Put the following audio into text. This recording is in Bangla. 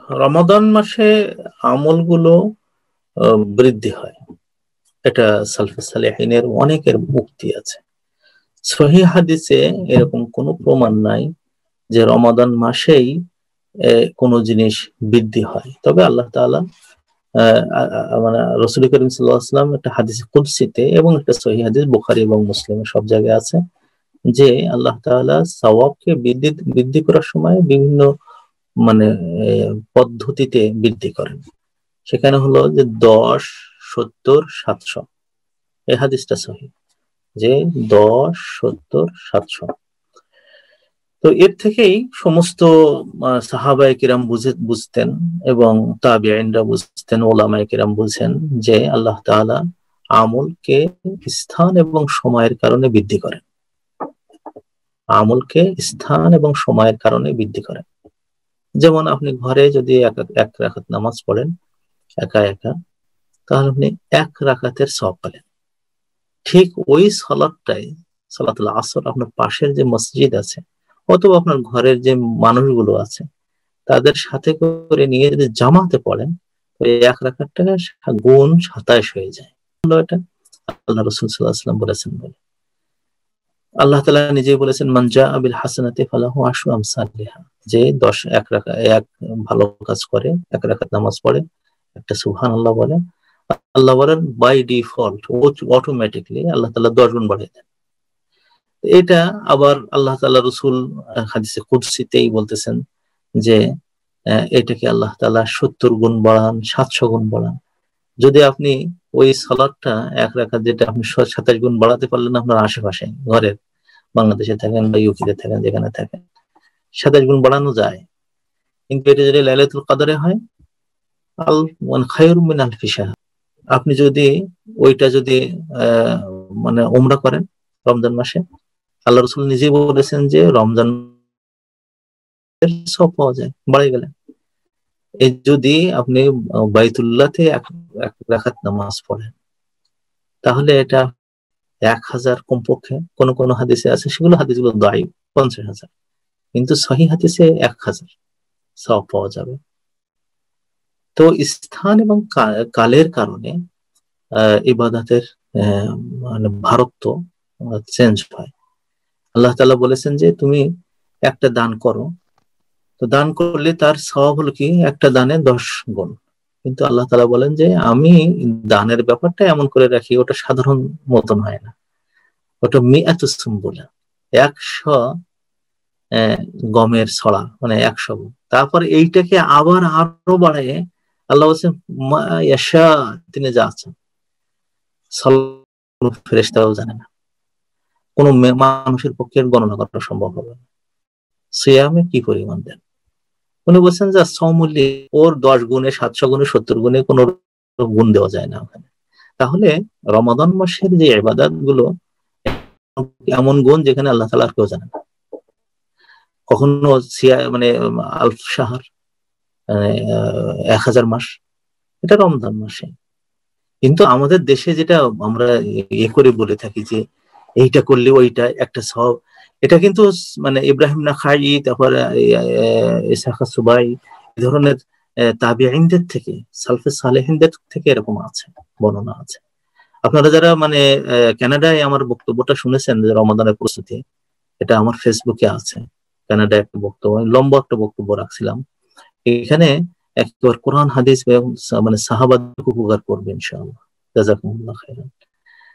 রমাদান মাসে আমলগুলো বৃদ্ধি হয়, এটা সালফে সালেহিনের অনেকের মুক্তি আছে। সহিহ হাদিসে এরকম কোনো প্রমাণ নাই যে রমাদান মাসেই কোনো জিনিস বৃদ্ধি হয়। তবে আল্লাহ তাআলা মানে রাসূল করিম সাল্লাল্লাহু আলাইহি ওয়াসাল্লাম একটা হাদিস কুদসিতে এবং একটা সহিহ হাদিস বুখারী এবং মুসলিমে সব জায়গায় আছে যে আল্লাহ তাআলা সওয়াবকে বৃদ্ধি করার সময় বিভিন্ন মানে পদ্ধতিতে বৃদ্ধি করেন। সেখানে হলো যে 10, 70, 700, এই হাদিসটা সহিহ যে 10, 70, 700। তো এর থেকেই সমস্ত সাহাবায়ে কিরাম বুঝতেন এবং তাবিঈনরা বুঝতেন, ওলামায়ে কিরাম বুঝেন যে আল্লাহ তাআলা আমলকে স্থান এবং সময়ের কারণে বৃদ্ধি করেন। আমলকে স্থান এবং সময়ের কারণে বৃদ্ধি করেন। যেমন আপনি ঘরে যদি এক রাকাত নামাজ পড়েন একা একা, তাহলে আপনি এক রাকাতের সওয়াব পাবেন। ঠিক ওই সালাতটাই, সালাতুল আসর, আপনার পাশের যে মসজিদ আছে অথবা আপনার ঘরের যে মানুষগুলো আছে তাদের সাথে করে নিয়ে যদি জামাতে পড়েন, ওই এক রাকাতটা গুণ 27 হয়ে যায়। এটা আল্লাহ রাসূল সাল্লাল্লাহু আলাইহি ওয়াসাল্লাম বলেছেন বলে আল্লাহ তাআলা নিজেই বলেছেন, মান জাআ বিল হাসানাতি ফালাহু আশরু আমসালিহা, যে 10 এক ভালো কাজ করে, এক রাকাত নামাজ পড়ে, একটা সুবহানাল্লাহ বলে, আল্লাহ বলেন বাই ডিফল্ট অটোমেটিকলি আল্লাহ তাআলা 10 গুণ বাড়িয়ে দেন। এটা আবার আল্লাহ তাআলা রাসূল হাদিসে কুদসিতেই বলতেছেন যে এটাকে আল্লাহ তাআলা 70 গুণ বাড়ান, 700 গুণ বাড়ান। যদি আপনি ওই সালাতটা এক রাকাত যেটা আপনি 27 গুণ বাড়াতে পারলেন আপনার আশেপাশে, ঘরের, বাংলাদেশে থাকেন বা ইউকেতে থাকেন, যেখানে থাকেন, 27 গুণ বাড়ানো যায়। কিন্তু এটা যদি লাইলাতুল কদরে হয়, খায়রুম মিন আলফি শাহর, আপনি যদি ওইটা যদি মানে উমরা করেন রমজান মাসে, আল্লাহ রাসূল নিজেই বলেছেন যে রমজান সব পাওয়া যায় বাড়ে গেলে। এই যদি আপনি বাইতুল্লাহতে এক রাকাত নামাজ পড়েন, তাহলে এটা 1000 কমপক্ষে, কোন কোন হাদিসে আছে, সেগুলো হাদিসগুলো দায়ীফ, 50,000, কিন্তু সহিহ হাদিসে 1000 সওয়াব পাওয়া যাবে। তো স্থান এবং কালের কারণে ইবাদতের মানে ভারত্ব চেঞ্জ হয়। আল্লাহ তাআলা বলেছেন যে তুমি একটা দান করো, তো দান করলে তার সওয়াব হলো কি একটা দানে 10 গুণ। কিন্তু আল্লাহ তাআলা বলেন যে আমি দানের ব্যাপারটা এমন করে রাখি, ওটা সাধারণ মতন হয় না, ওটা মিআতুস সুম্বুলা, 100 গমের ছড়া, মানে 100 গুণ। তারপর এইটাকে আবার আরো বাড়ায় আল্লাহ বলছেন মা ইয়াশা, তিনি যা আছেন। ফেরেশতাও জানে না, কোন মানুষের পক্ষে গণনা করা সম্ভব হবে না। সিয়ামে কি পরিমাণ দেন উনি বলছেন যে সমূল্যে ওর 10 গুণে, 700 গুণে, 70 গুণে কোনো গুণ দেওয়া যায় না ওখানে। তাহলে রমাদান মাসের যে ইবাদত গুলো এমন গুণ যেখানে আল্লাহ তাআলা আর কেউ জানে না। কখনো মানে আলফ শাহর, 1000 মাস, এটা রমজান মাসে। কিন্তু আমাদের দেশে যেটা আমরা করে বলে থাকি যে এইটা করলে ওইটা একটা সওয়াব, এটা কিন্তু মানে ইব্রাহিম নাখাই, তারপর ইসহাক সুবাই, এই ধরনের তাবিঈনদের থেকে, সালফে সালেহিনদের থেকে এরকম আছে, বর্ণনা আছে। আপনারা যারা মানে কানাডায় আমার বক্তব্যটা শুনেছেন যে রমাদানের প্রস্তুতি, এটা আমার ফেসবুকে আছে। কানাডায় একটা বক্তব্য, লম্বা একটা বক্তব্য রাখছিলাম। এখানে একবার কোরআন হাদিস মানে সাহাবাদের উপকার করবে ইনশাআল্লাহ। জাযাকুমুল্লাহ খাইরান।